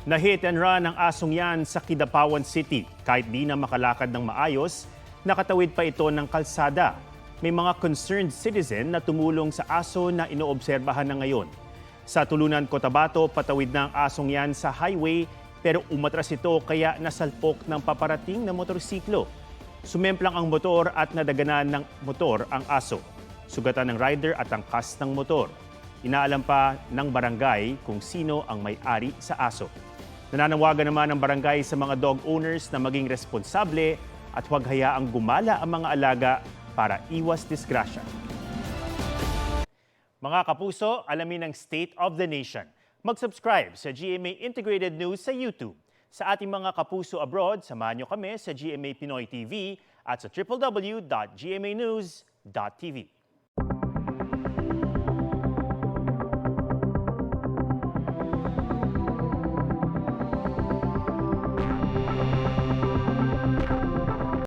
Na-hit and run ang asong yan sa Kidapawan City. Kahit di na makalakad ng maayos, nakatawid pa ito ng kalsada. May mga concerned citizen na tumulong sa aso na inoobserbahan na ngayon. Sa Tulunan, Cotabato, patawid na ang asong yan sa highway pero umatras ito kaya nasalpok ng paparating na motorsiklo. Sumemplang ang motor at nadaganan ng motor ang aso. Sugatan ng rider at angkas ng motor. Inaalam pa ng barangay kung sino ang may-ari sa aso. Nananawagan naman ang barangay sa mga dog owners na maging responsable at huwag hayaang gumala ang mga alaga para iwas disgrasya. Mga kapuso, alamin ang State of the Nation. Mag-subscribe sa GMA Integrated News sa YouTube. Sa ating mga kapuso abroad, samahan niyo kami sa GMA Pinoy TV at sa www.gmanews.tv.